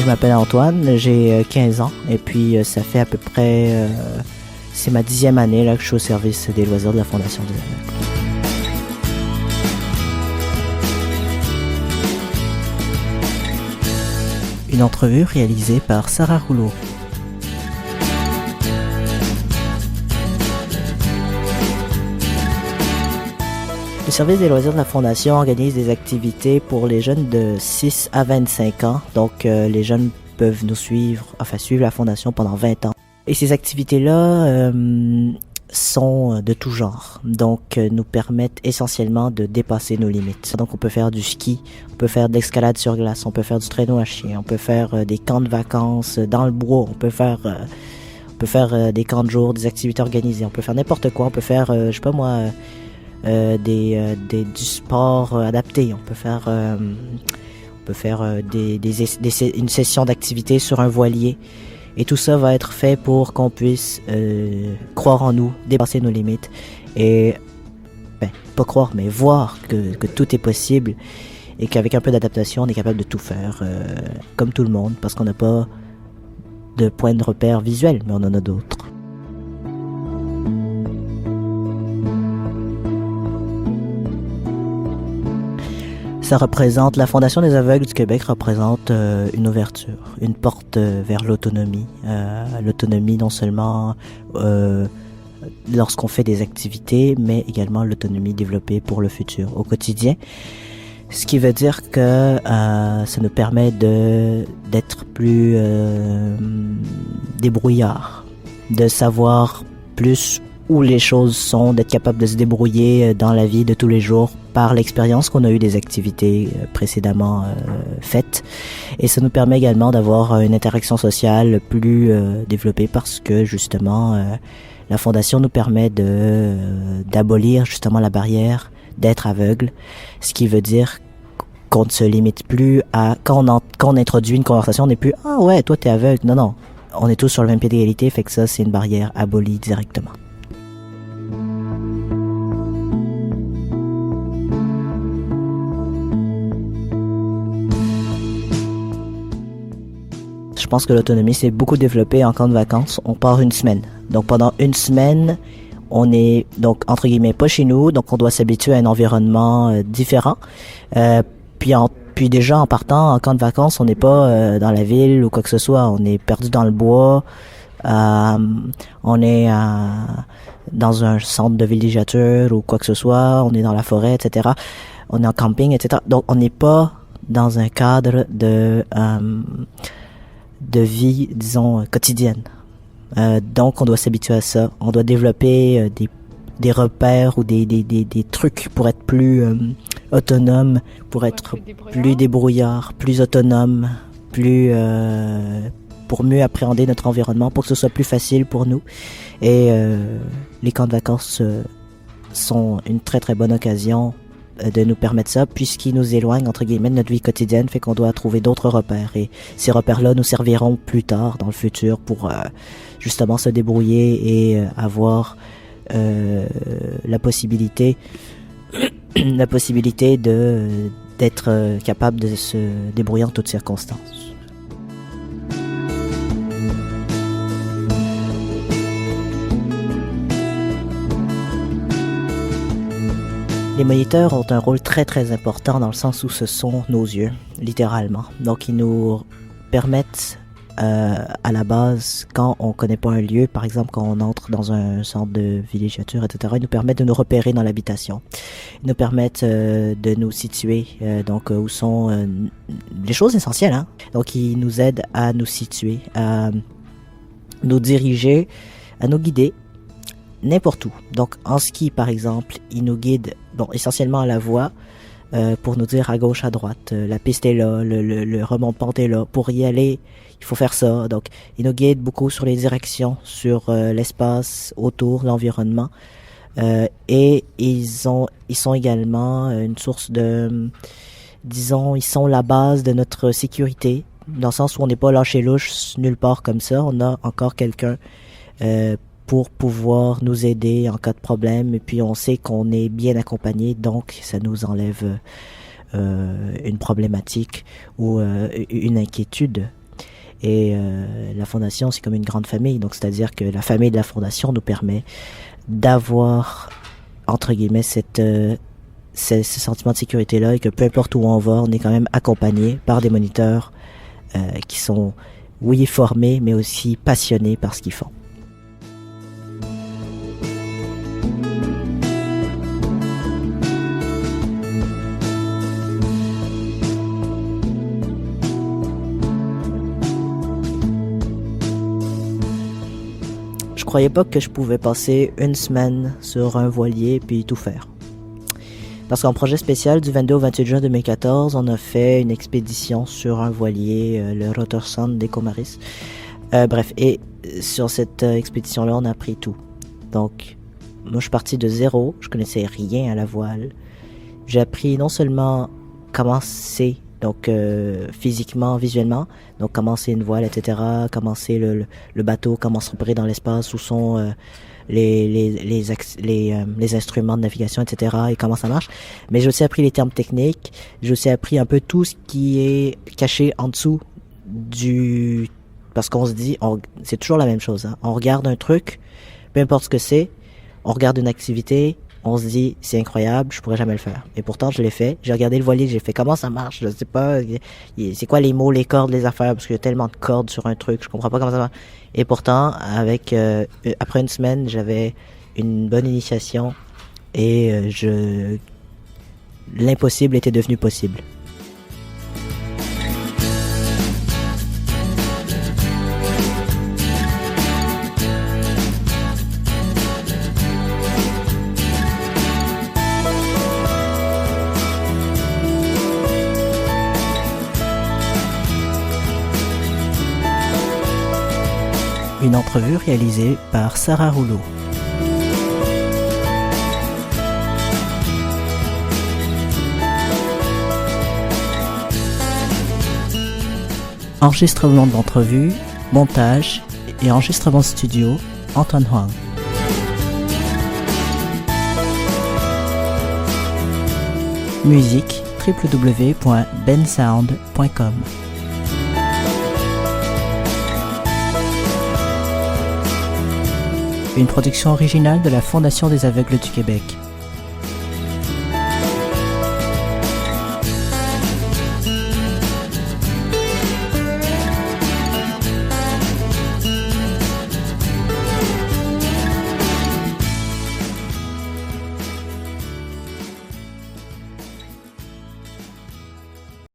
m'appelle Antoine, j'ai 15 ans et puis ça fait à peu près... c'est ma 10e année là, que je suis au service des loisirs de la Fondation des aveugles. Une entrevue réalisée par Sarah Rouleau. Le service des loisirs de la Fondation organise des activités pour les jeunes de 6 à 25 ans. Donc, les jeunes peuvent nous suivre la Fondation pendant 20 ans. Et ces activités-là sont de tout genre. Donc, nous permettent essentiellement de dépasser nos limites. Donc, on peut faire du ski, on peut faire de l'escalade sur glace, on peut faire du traîneau à chien, on peut faire des camps de vacances dans le bois, on peut faire des camps de jour, des activités organisées, on peut faire n'importe quoi, on peut faire, du sport adapté. On peut faire une session d'activité sur un voilier. Et tout ça va être fait pour qu'on puisse croire en nous, dépasser nos limites et pas croire, mais voir que tout est possible et qu'avec un peu d'adaptation, on est capable de tout faire comme tout le monde, parce qu'on n'a pas de point de repère visuel, mais on en a d'autres. Ça représente, la Fondation des aveugles du Québec représente une ouverture, une porte vers l'autonomie. L'autonomie non seulement lorsqu'on fait des activités, mais également l'autonomie développée pour le futur, au quotidien. Ce qui veut dire que ça nous permet d'être plus débrouillards, de savoir plus où les choses sont, d'être capable de se débrouiller dans la vie de tous les jours par l'expérience qu'on a eue des activités précédemment faites. Et ça nous permet également d'avoir une interaction sociale plus développée, parce que justement la Fondation nous permet d'abolir justement la barrière d'être aveugle, ce qui veut dire qu'on ne se limite plus à... Quand on introduit une conversation, on n'est plus « Ah ouais, toi t'es aveugle ». Non, on est tous sur le même pied d'égalité, fait que ça c'est une barrière abolie directement. Je pense que l'autonomie s'est beaucoup développée en camp de vacances. On part une semaine. Donc pendant une semaine, on est donc entre guillemets pas chez nous, donc on doit s'habituer à un environnement différent. Puis déjà en partant en camp de vacances, on n'est pas dans la ville ou quoi que ce soit. On est perdu dans le bois. On est dans un centre de villégiature ou quoi que ce soit. On est dans la forêt, etc. On est en camping, etc. Donc on n'est pas dans un cadre de vie, disons, quotidienne. Donc, on doit s'habituer à ça. On doit développer des repères ou des trucs pour être plus autonome, pour être plus débrouillard, plus autonome, pour mieux appréhender notre environnement, pour que ce soit plus facile pour nous. Et les camps de vacances sont une très très bonne occasion de nous permettre ça, puisqu'ils nous éloignent entre guillemets de notre vie quotidienne, fait qu'on doit trouver d'autres repères, et ces repères-là nous serviront plus tard dans le futur pour justement se débrouiller et avoir la possibilité d'être capable de se débrouiller en toutes circonstances. Les moniteurs ont un rôle très très important, dans le sens où ce sont nos yeux, littéralement. Donc ils nous permettent à la base, quand on connaît pas un lieu, par exemple quand on entre dans un centre de villégiature, etc., ils nous permettent de nous repérer dans l'habitation. Ils nous permettent de nous situer, donc où sont les choses essentielles, hein. Donc ils nous aident à nous situer, à nous diriger, à nous guider n'importe où. Donc en ski par exemple, ils nous guident essentiellement à la voie, pour nous dire à gauche, à droite, la piste est là, le remonte-pente est là, pour y aller il faut faire ça. Donc ils nous guident beaucoup sur les directions, sur l'espace autour, l'environnement, et ils sont également une source de, disons, ils sont la base de notre sécurité, dans le sens où on n'est pas lâché louche nulle part comme ça. On a encore quelqu'un pour pouvoir nous aider en cas de problème, et puis on sait qu'on est bien accompagné, donc ça nous enlève une problématique ou une inquiétude. Et la fondation, c'est comme une grande famille. Donc, c'est-à-dire que la famille de la fondation nous permet d'avoir, entre guillemets, ce sentiment de sécurité-là, et que peu importe où on va, on est quand même accompagné par des moniteurs qui sont, oui, formés, mais aussi passionnés par ce qu'ils font. Je croyais pas que je pouvais passer une semaine sur un voilier puis tout faire. Parce qu'en projet spécial, du 22 au 28 juin 2014, on a fait une expédition sur un voilier, le Rotersand des Comaris. Bref, et sur cette expédition-là, on a appris tout. Donc, moi, je suis parti de zéro, je connaissais rien à la voile. J'ai appris non seulement comment c'est, donc physiquement, visuellement, donc comment c'est une voile, etc., comment c'est le bateau, comment se repérer dans l'espace, où sont les instruments de navigation, etc., et comment ça marche. Mais j'ai aussi appris les termes techniques, j'ai aussi appris un peu tout ce qui est caché en dessous du... Parce qu'on se dit, c'est toujours la même chose, hein. On regarde un truc, peu importe ce que c'est, on regarde une activité, on se dit, c'est incroyable, je pourrais jamais le faire. Et pourtant, je l'ai fait. J'ai regardé le voilier, j'ai fait, comment ça marche? Je sais pas, c'est quoi les mots, les cordes, les affaires, parce qu'il y a tellement de cordes sur un truc, je comprends pas comment ça marche. Et pourtant, après une semaine, j'avais une bonne initiation et l'impossible était devenu possible. Une entrevue réalisée par Sarah Rouleau. Enregistrement de l'entrevue, montage et enregistrement studio, Anton Huang. Musique, www.bensound.com. Une production originale de la Fondation des aveugles du Québec.